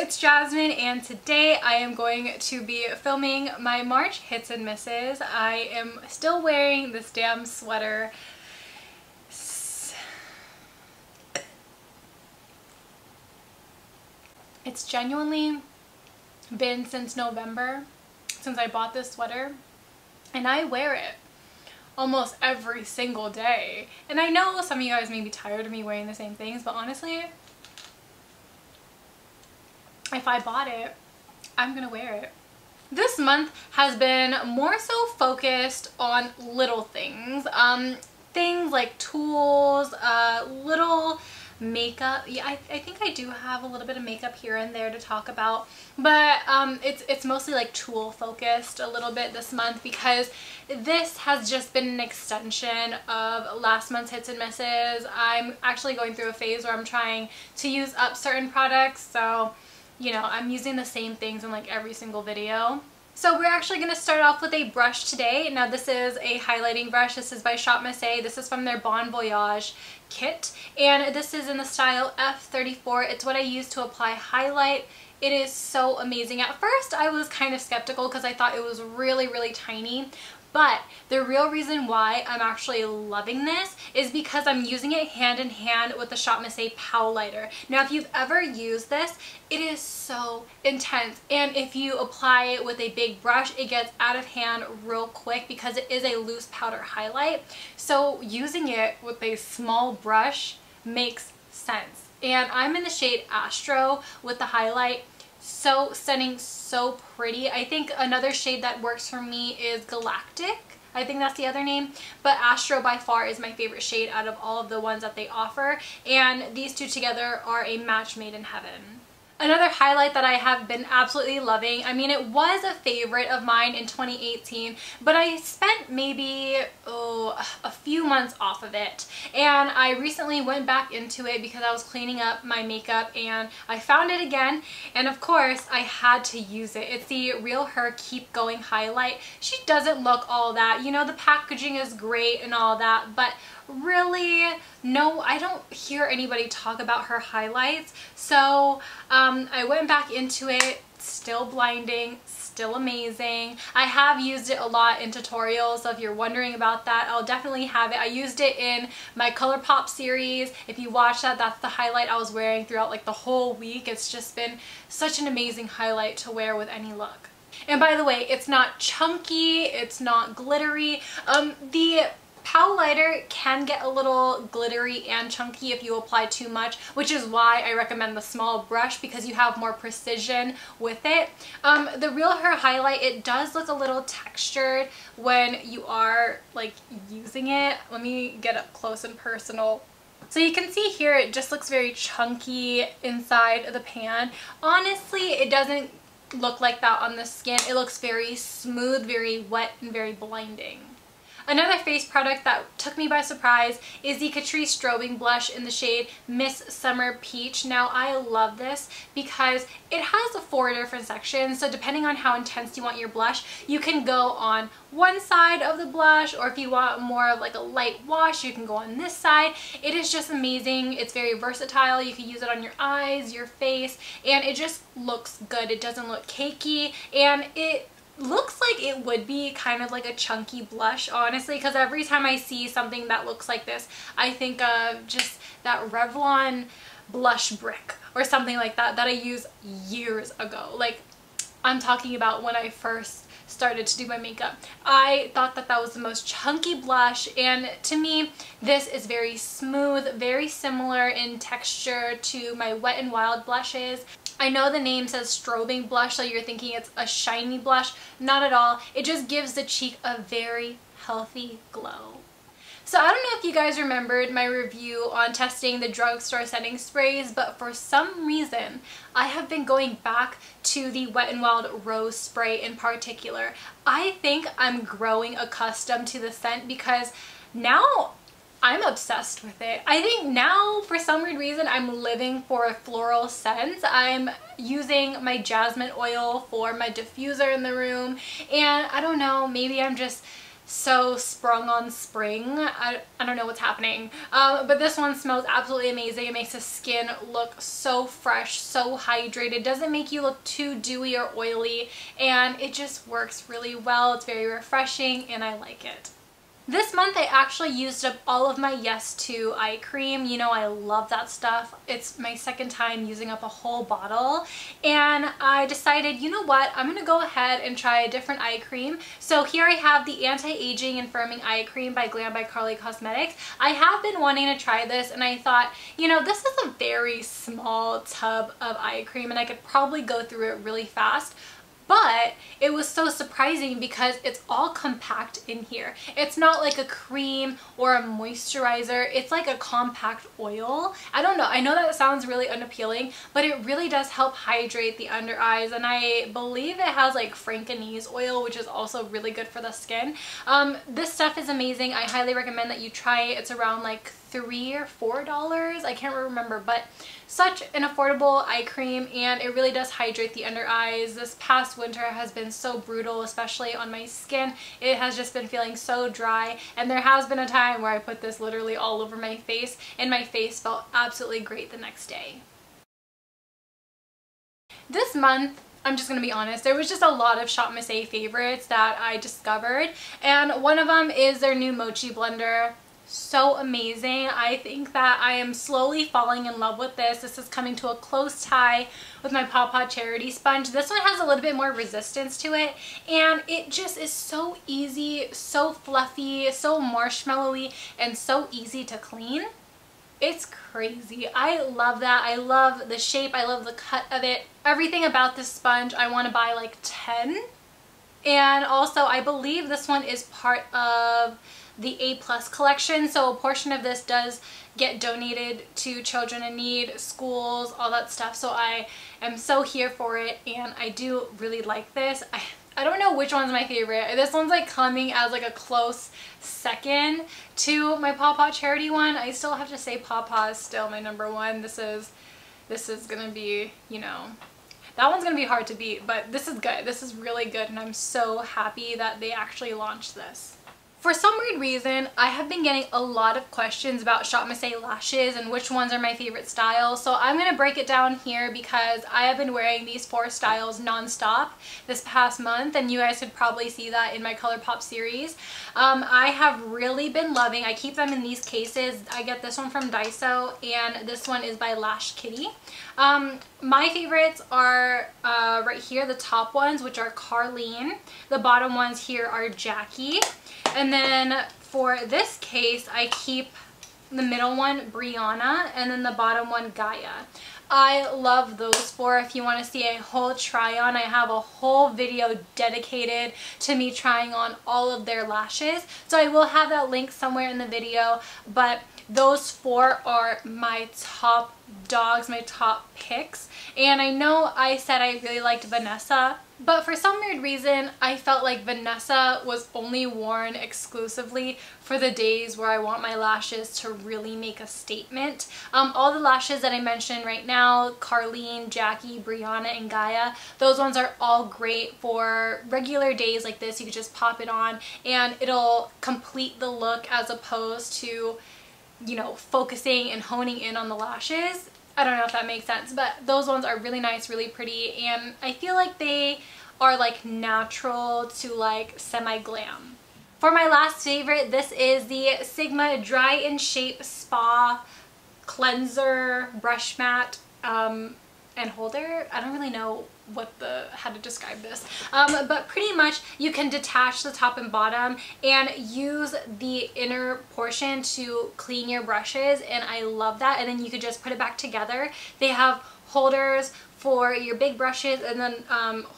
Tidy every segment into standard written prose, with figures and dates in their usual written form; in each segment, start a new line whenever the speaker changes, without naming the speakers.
it's Jasmine, and today I am going to be filming my March hits and misses. I am still wearing this damn sweater. It's genuinely been since November since I bought this sweater, and I wear it almost every single day. And I know some of you guys may be tired of me wearing the same things, but honestly, if I bought it, I'm gonna wear it. This month has been more so focused on little things. Things like tools, little makeup. Yeah, I think I do have a little bit of makeup here and there to talk about, but it's mostly like tool focused a little bit this month, because this has just been an extension of last month's hits and misses. I'm actually going through a phase where I'm trying to use up certain products, so you know, I'm using the same things in like every single video. So we're actually going to start off with a brush today. Now this is a highlighting brush. This is by ShopMissA. This is from their Voyage kit, and this is in the style F34. It's what I use to apply highlight. It is so amazing. At first I was kind of skeptical because I thought it was really tiny. But the real reason why I'm actually loving this is because I'm using it hand in hand with the ShopMissA Powlighter. Now if you've ever used this, it is so intense, and if you apply it with a big brush, it gets out of hand real quick because it is a loose powder highlight. So using it with a small brush makes sense. And I'm in the shade Astro with the highlight. So stunning, so pretty. I think another shade that works for me is Galactic. I think that's the other name, but Astro by far is my favorite shade out of all of the ones that they offer, and these two together are a match made in heaven. Another highlight that I have been absolutely loving, I mean, it was a favorite of mine in 2018, but I spent maybe a few months off of it, and I recently went back into it because I was cleaning up my makeup and I found it again, and of course I had to use it. It's the Real Her Keep Going highlight. She doesn't look all that, you know, the packaging is great and all that, but really, no, I don't hear anybody talk about her highlights. So I went back into it. Still blinding, still amazing. I have used it a lot in tutorials, so if you're wondering about that, I'll definitely have it. I used it in my ColourPop series. If you watch that, that's the highlight I was wearing throughout like the whole week. It's just been such an amazing highlight to wear with any look. And by the way, it's not chunky, it's not glittery. The Powlighter can get a little glittery and chunky if you apply too much, which is why I recommend the small brush, because you have more precision with it. The Real Her highlight, it does look a little textured when you are like using it. Let me get up close and personal. So you can see here it just looks very chunky inside the pan. Honestly, it doesn't look like that on the skin. It looks very smooth, very wet, and very blinding. Another face product that took me by surprise is the Catrice Strobing blush in the shade Miss Summer Peach. Now I love this because it has 4 different sections, so depending on how intense you want your blush, you can go on one side of the blush, or if you want more of like a light wash, you can go on this side. It is just amazing. It's very versatile. You can use it on your eyes, your face, and it just looks good. It doesn't look cakey, and it looks like it would be kind of like a chunky blush, honestly, because every time I see something that looks like this, I think of just that Revlon blush brick or something like that that I used years ago. Like, I'm talking about when I first started to do my makeup. I thought that that was the most chunky blush, and to me this is very smooth, very similar in texture to my Wet n Wild blushes. I know the name says strobing blush, so you're thinking it's a shiny blush. Not at all. It just gives the cheek a very healthy glow. So I don't know if you guys remembered my review on testing the drugstore setting sprays, but for some reason I have been going back to the Wet n Wild Rose spray in particular. I think I'm growing accustomed to the scent because now I'm obsessed with it. I think now, for some weird reason, I'm living for floral scents. I'm using my jasmine oil for my diffuser in the room, and I don't know, maybe I'm just so sprung on spring. I don't know what's happening, but this one smells absolutely amazing. It makes the skin look so fresh, so hydrated, doesn't make you look too dewy or oily, and it just works really well. It's very refreshing and I like it. This month I actually used up all of my Yes To eye cream. You know I love that stuff. It's my second time using up a whole bottle, and I decided, you know what, I'm gonna go ahead and try a different eye cream. So here I have the Anti-Aging and Firming Eye Cream by GlamByKarlee Cosmetics. I have been wanting to try this, and I thought, you know, this is a very small tub of eye cream and I could probably go through it really fast. But it was so surprising because it's all compact in here. It's not like a cream or a moisturizer. It's like a compact oil. I don't know. I know that sounds really unappealing, but it really does help hydrate the under eyes. And I believe it has like Frankinese oil, which is also really good for the skin. This stuff is amazing. I highly recommend that you try it. It's around like $3 or $4. I can't remember, but such an affordable eye cream, and it really does hydrate the under eyes. This past winter has been so brutal, especially on my skin. It has just been feeling so dry, and there has been a time where I put this literally all over my face and my face felt absolutely great the next day. This month, I'm just gonna be honest, there was just a lot of ShopMissA favorites that I discovered, and one of them is their new Mochi blender. So amazing. I think that I am slowly falling in love with this. This is coming to a close tie with my Paw Paw Charity Sponge. This one has a little bit more resistance to it, and it just is so easy, so fluffy, so marshmallowy, and so easy to clean. It's crazy. I love that. I love the shape. I love the cut of it. Everything about this sponge, I want to buy like 10. And also, I believe this one is part of the A+ collection, so a portion of this does get donated to children in need, schools, all that stuff. So I am so here for it, and I do really like this. I don't know which one's my favorite. This one's like coming as like a close second to my Paw Paw Charity one. I still have to say Paw Paw is still my number one. This is gonna be, you know, that one's gonna be hard to beat, but this is good. This is really good, and I'm so happy that they actually launched this. For some weird reason, I have been getting a lot of questions about ShopMissA lashes and which ones are my favorite styles. So I'm going to break it down here because I have been wearing these 4 styles non-stop this past month, and you guys could probably see that in my ColourPop series. I have really been loving, I keep them in these cases. I get this one from Daiso, and this one is by Lash Kitty. My favorites are right here, the top ones, which are Carlene. The bottom ones here are Jackie. And then for this case, I keep the middle one, Brianna, and then the bottom one, Gaia. I love those 4. If you want to see a whole try on, I have a whole video dedicated to me trying on all of their lashes. So I will have that link somewhere in the video, but those 4 are my top dogs, my top picks. And I know I said I really liked Vanessa, but for some weird reason, I felt like Vanessa was only worn exclusively for the days where I want my lashes to really make a statement. All the lashes that I mentioned right now, Carlene, Jackie, Brianna, and Gaia, those ones are all great for regular days like this. You could just pop it on and it'll complete the look as opposed to, you know, focusing and honing in on the lashes. I don't know if that makes sense, but those ones are really nice, really pretty, and I feel like they are like natural to like semi-glam. For my last favorite, this is the Sigma Dry and Shape Spa Cleanser Brush Mat and holder. I don't really know how to describe this, but pretty much you can detach the top and bottom and use the inner portion to clean your brushes, and I love that. And then you could just put it back together. They have holders for your big brushes and then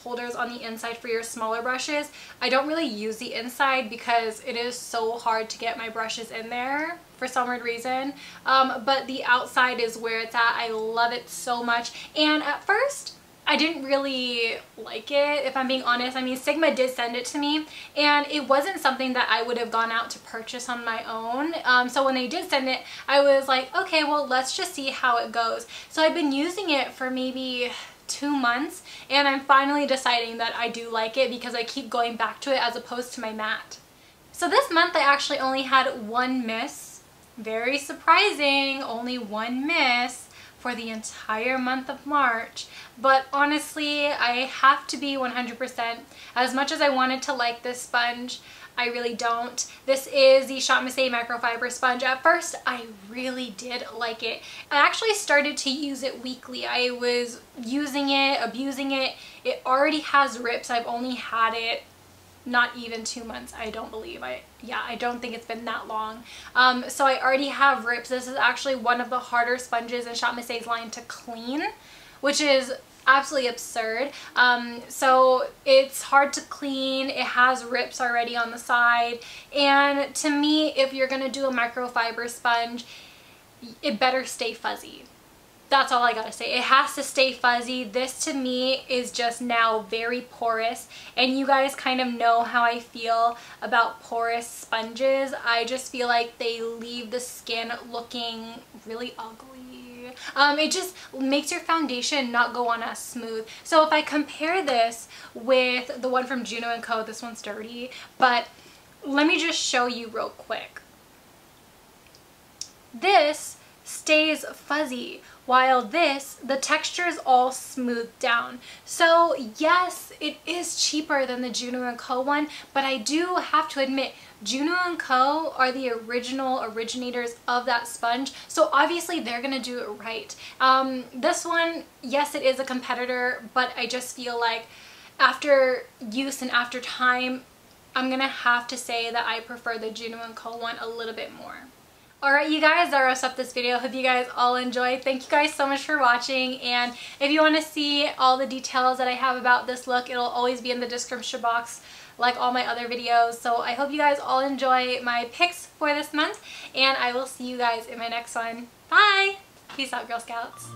holders on the inside for your smaller brushes. I don't really use the inside because it is so hard to get my brushes in there for some weird reason, but the outside is where it's at. I love it so much, and at first I didn't really like it, if I'm being honest. I mean, Sigma did send it to me, and it wasn't something that I would have gone out to purchase on my own. So when they did send it, I was like, okay, well, let's just see how it goes. So I've been using it for maybe 2 months, and I'm finally deciding that I do like it because I keep going back to it as opposed to my mat. So this month I actually only had one miss. Very surprising, only one miss for the entire month of March. But honestly, I have to be 100%. As much as I wanted to like this sponge, I really don't. This is the ShopMissA Microfiber sponge. At first, I really did like it. I actually started to use it weekly. I was using it, abusing it. It already has rips. I've only had it not even 2 months, I don't believe. I don't think it's been that long. So I already have rips. This is actually one of the harder sponges in ShopMissA's line to clean, which is absolutely absurd. So it's hard to clean. It has rips already on the side. And to me, if you're gonna do a microfiber sponge, it better stay fuzzy. That's all I gotta say. It has to stay fuzzy. This to me is just now very porous, and you guys kind of know how I feel about porous sponges. I just feel like they leave the skin looking really ugly. It just makes your foundation not go on as smooth. So if I compare this with the one from Juno & Co, this one's dirty, but let me just show you real quick. This stays fuzzy, while this, the texture is all smoothed down. So yes, it is cheaper than the Juno & Co one, but I do have to admit, Juno & Co are the originators of that sponge, so obviously they're gonna do it right. This one, yes, it is a competitor, but I just feel like after use and after time, I'm gonna have to say that I prefer the Juno & Co one a little bit more. Alright you guys, that wraps up this video. Hope you guys all enjoyed. Thank you guys so much for watching, and if you want to see all the details that I have about this look, it'll always be in the description box like all my other videos. So I hope you guys all enjoy my picks for this month, and I will see you guys in my next one. Bye! Peace out, Girl Scouts.